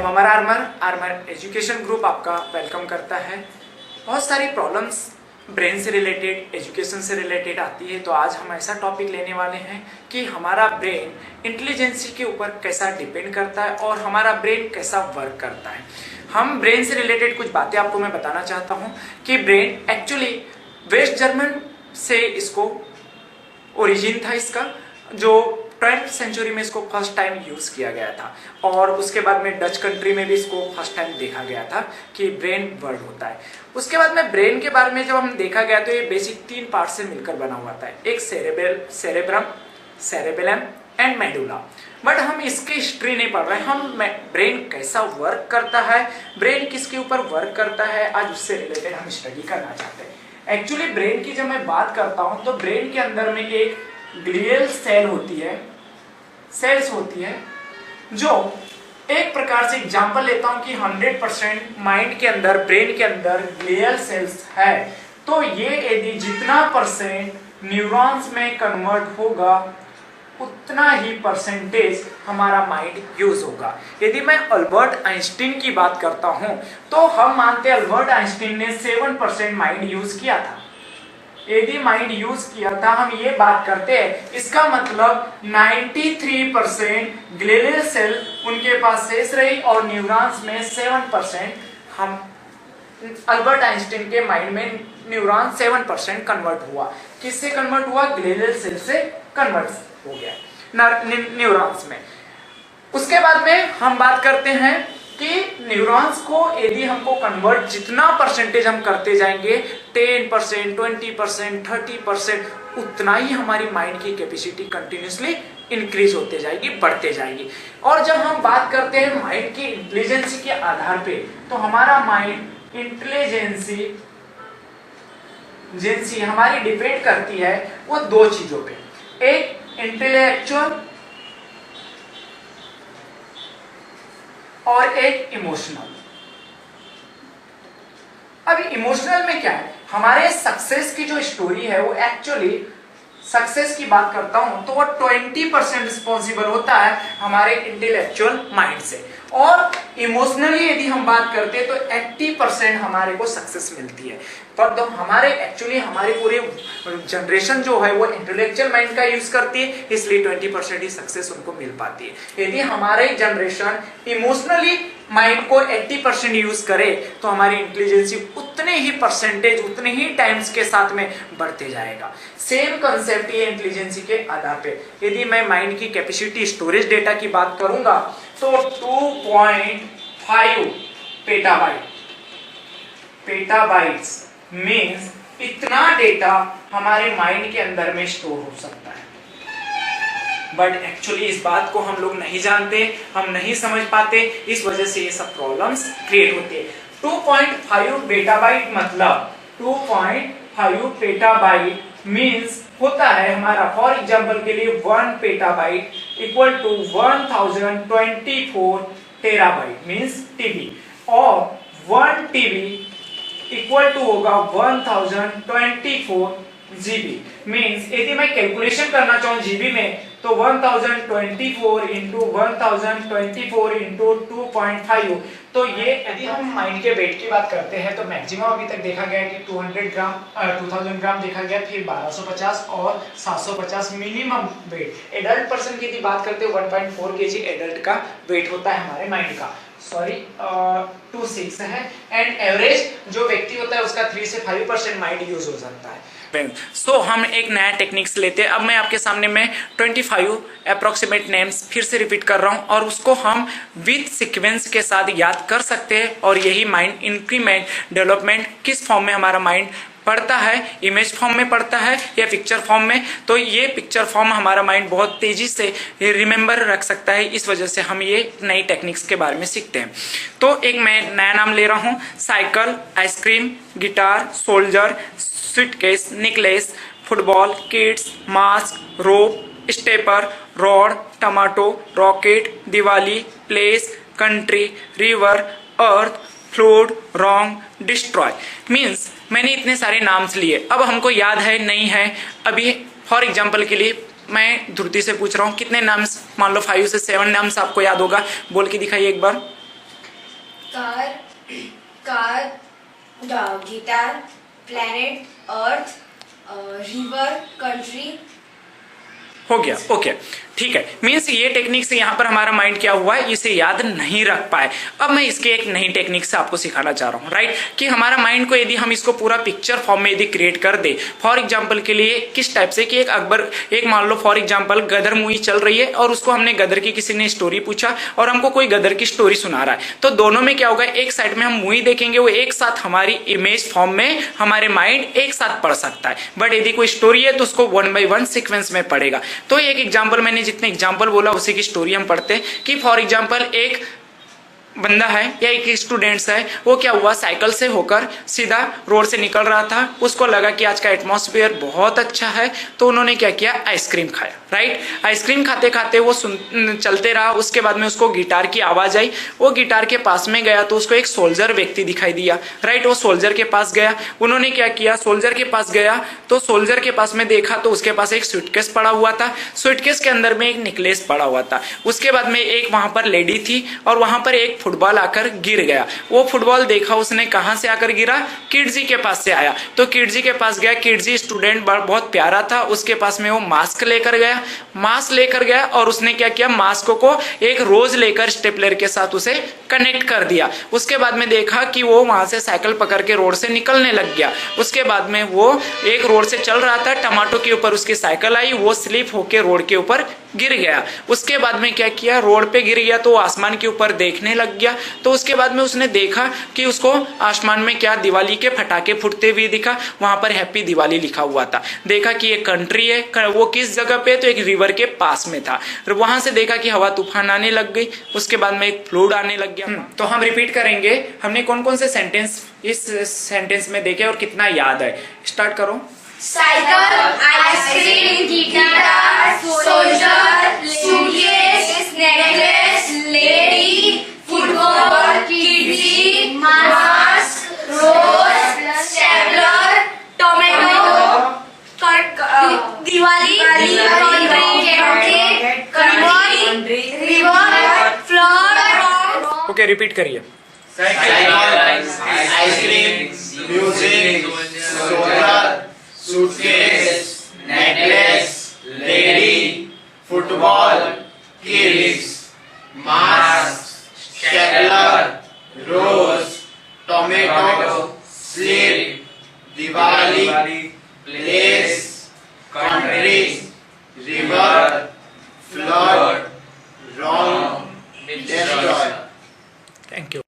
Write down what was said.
अमर armour education group आपका welcome करता है। बहुत सारी प्रॉब्लम्स ब्रेन से रिलेटेड, एजुकेशन से रिलेटेड आती है, तो आज हम ऐसा टॉपिक लेने वाले हैं कि हमारा ब्रेन इंटेलिजेंसी के ऊपर कैसा डिपेंड करता है और हमारा ब्रेन कैसा वर्क करता है। हम ब्रेन से रिलेटेड कुछ बातें आपको मैं बताना चाहता हूँ कि ब्रेन एक्चुअली वेस्ट जर्मन से इसको ओरिजिन था इसका, जो 12th सेंचुरी में इसको फर्स्ट टाइम यूज किया गया था और उसके बाद में डच कंट्री में भी इसको फर्स्ट टाइम देखा गया था कि ब्रेन वर्ड होता है। उसके बाद में ब्रेन के बारे में जब हम देखा गया तो ये बेसिक 3 पार्ट से मिलकर बना हुआ था, एक cerebrum, cerebellum and medulla. But हम इसकी हिस्ट्री नहीं पढ़ रहे, हम ब्रेन कैसा वर्क करता है, ब्रेन किसके ऊपर वर्क करता है, आज उससे रिलेटेड हम स्टडी करना चाहते हैं। एक्चुअली ब्रेन की जब मैं बात करता हूँ तो ब्रेन के अंदर में एक ग्लियल सेल्स होती है जो एक प्रकार से एग्जांपल लेता हूं कि 100% माइंड के अंदर, ब्रेन के अंदर ग्लियल सेल्स है, तो ये यदि जितना परसेंट न्यूरॉन्स में कन्वर्ट होगा उतना ही परसेंटेज हमारा माइंड यूज होगा। यदि मैं अल्बर्ट आइंस्टीन की बात करता हूं तो हम मानते हैं अल्बर्ट आइंस्टीन ने 7% माइंड यूज किया था। यदि माइंड यूज किया था, हम ये बात करते हैं, इसका मतलब 93% ग्लियल सेल उनके पास शेष रही और न्यूरॉन्स में 7%। हम अल्बर्ट आइंस्टीन के माइंड में न्यूरॉन 7% कन्वर्ट हुआ। किससे कन्वर्ट हुआ? ग्लियल सेल से कन्वर्ट हो गया न्यूरॉन्स में। उसके बाद में हम बात करते हैं कि न्यूरॉन्स को यदि हमको कन्वर्ट जितना परसेंटेज हम करते जाएंगे, 10%, 20%, 30%, उतना ही हमारी माइंड की कैपेसिटी कंटिन्यूसली इंक्रीज होते जाएगी, बढ़ते जाएगी। और जब हम बात करते हैं माइंड की इंटेलिजेंसी के आधार पे, तो हमारा माइंड इंटेलिजेंसी हमारी डिपेंड करती है वो 2 चीजों पे, एक इंटेलेक्चुअल और एक इमोशनल। अभी इमोशनल में क्या है, हमारे सक्सेस की जो स्टोरी है वो एक्चुअली सक्सेस की बात करता हूं तो वो 20% रिस्पॉन्सिबल होता है हमारे इंटेलेक्चुअल माइंड से, और इमोशनली यदि हम बात करते हैं तो 80% हमारे को सक्सेस मिलती है। पर तो हमारे एक्चुअली हमारी पूरी जनरेशन जो है वो इंटेलेक्चुअल माइंड का यूज करती है, इसलिए 20% ही सक्सेस उनको मिल पाती है। यदि हमारी जनरेशन इमोशनली माइंड को 80% यूज करे तो हमारी इंटेलिजेंसी उतने ही परसेंटेज, उतने ही टाइम्स के साथ में बढ़ते जाएगा। सेम कंसेप्ट ये इंटेलिजेंसी के आधार पे। यदि मैं माइंड की कैपेसिटी, स्टोरेज डेटा की बात करूंगा तो 2.5 पेटाबाइट्स मीन्स इतना डेटा हमारे माइंड के अंदर में स्टोर हो सकता है। बट एक्चुअली इस बात को हम लोग नहीं जानते, हम नहीं समझ पाते, इस वजह से ये सब प्रॉब्लम्स क्रिएट होती है। 2.5 पेटाबाइट मतलब 2.5 पेटाबाइट मीन्स होता है हमारा, फॉर एग्जाम्पल के लिए 1 petabyte equal to 1024 terabyte means TB, और 1 टीबी इक्वल टू होगा 1024 जीबी। मीन्स यदि मैं कैलकुलेशन करना चाहूँ जीबी में तो 1024 इंटू 1024 इंटू 2.5, तो ये यदि हम माइंड के वेट की बात करते हैं तो मैक्सिमम अभी तक देखा गया कि 2000 ग्राम देखा गया, फिर 1250 और 750 मिनिमम वेट। एडल्ट पर्सन की यदि बात करते हैं 1.4 kg एडल्ट का वेट होता है हमारे माइंड का, 26 है, एंड एवरेज जो व्यक्ति होता है उसका 3 से 5% माइंड यूज हो सकता है। सो हम एक नया टेक्निक्स लेते हैं। अब मैं आपके सामने में 25 अप्रोक्सीमेट नेम्स फिर से रिपीट कर रहा हूं और उसको हम विथ सीक्वेंस के साथ याद कर सकते हैं, और यही माइंड इंक्रीमेंट, डेवलपमेंट किस फॉर्म में हमारा माइंड पढ़ता है, इमेज फॉर्म में पढ़ता है या पिक्चर फॉर्म में, तो ये पिक्चर फॉर्म हमारा माइंड बहुत तेजी से रिमेंबर रख सकता है। इस वजह से हम ये नई टेक्निक्स के बारे में सीखते हैं। तो एक मैं नया नाम ले रहा हूँ, cycle, ice cream, guitar, soldier, suitcase, necklace, football, kids, mask, rope, stepper, rod, tomato, rocket, Diwali, place, country, river, earth, flood, wrong, destroy. Means मैंने इतने सारे नाम्स लिए, अब हमको याद है नहीं है। अभी फॉर एग्जाम्पल के लिए मैं धुर्ती से पूछ रहा हूँ कितने नाम्स, मान लो 5 से 7 नाम्स आपको याद होगा, बोल के दिखाइए एक बार। car, guitar, planet, earth, river, country. हो गया, ओके, ठीक है। मीन्स ये टेक्निक से यहाँ पर हमारा माइंड क्या हुआ है, इसे याद नहीं रख पाए। अब मैं इसके एक नई टेक्निक से आपको सिखाना चाह रहा हूँ, राइट, कि हमारा माइंड को यदि हम इसको पूरा पिक्चर फॉर्म में यदि क्रिएट कर दे, फॉर एग्जाम्पल के लिए किस टाइप से कि एक मान लो फॉर एग्जाम्पल गदर मूवी चल रही है और उसको हमने गदर की किसी ने स्टोरी पूछा और हमको कोई गदर की स्टोरी सुना रहा है, तो दोनों में क्या होगा, एक साइड में हम मूवी देखेंगे, वो एक साथ हमारी इमेज फॉर्म में हमारे माइंड एक साथ पढ़ सकता है। बट यदि कोई स्टोरी है तो उसको 1 by 1 सीक्वेंस में पढ़ेगा। तो एक एग्जाम्पल, मैंने जितने एग्जाम्पल बोला उसी की स्टोरी हम पढ़ते हैं कि फॉर एग्जाम्पल एक बंदा है या एक स्टूडेंट्स है, वो क्या हुआ, साइकिल से होकर सीधा रोड से निकल रहा था, उसको लगा कि आज का एटमॉस्फेयर बहुत अच्छा है, तो उन्होंने क्या किया, आइसक्रीम खाया, राइट। आइसक्रीम खाते खाते वो चलते रहा, उसके बाद में उसको गिटार की आवाज आई, वो गिटार के पास में गया तो उसको एक सोल्जर व्यक्ति दिखाई दिया, राइट। वो सोल्जर के पास गया, उन्होंने क्या किया, सोल्जर के पास गया तो सोल्जर के पास में देखा तो उसके पास एक सूटकेस पड़ा हुआ था, सूटकेस के अंदर में एक नेकलेस पड़ा हुआ था। उसके बाद में एक वहां पर लेडी थी और वहां पर एक फुटबॉल आकर गिर गया। वो फुटबॉल देखा उसने, कहां से आकर गिरा, किडजी के पास से आया, तो किडजी के पास गया, किडजी स्टूडेंट बहुत प्यारा था, उसके पास में वो मास्क लेकर गया और उसने क्या किया, मास्क को एक रोज लेकर स्टेपलर के साथ उसे कनेक्ट कर दिया। उसके बाद में देखा कि वो वहां से साइकिल पकड़ के रोड से निकलने लग गया। उसके बाद में वो एक रोड से चल रहा था, टमाटो के ऊपर उसकी साइकिल आई, वो स्लिप होके रोड के ऊपर गिर गया। उसके बाद में क्या किया, रोड पे गिर गया तो आसमान के ऊपर देखने लग गया, तो उसके बाद में उसने देखा कि उसको आसमान में क्या, दिवाली के पटाखे फूटते हुए दिखा, वहां पर हैप्पी दिवाली लिखा हुआ था। देखा कि ये कंट्री है, वो किस जगह पे, तो एक रिवर के पास में था। वहां से देखा कि हवा तूफान आने लग गई, उसके बाद में एक फ्लूड आने लग गया। तो हम रिपीट करेंगे, हमने कौन कौन से सेंटेंस इस सेंटेंस में देखे और कितना याद है। स्टार्ट करो। Cycle, ice cream, guitar, soldier, suitcase, necklace, lady, football, kids, mask, rose, stapler, tomato, Diwali, country, river, floor. Okay, repeat करिए। Ice cream, music, solar, suitcase, necklace, lady, football, kids, mask, stapler, rose, tomato, slip, Diwali, place, country, river, flood, wrong, destroy. Thank you.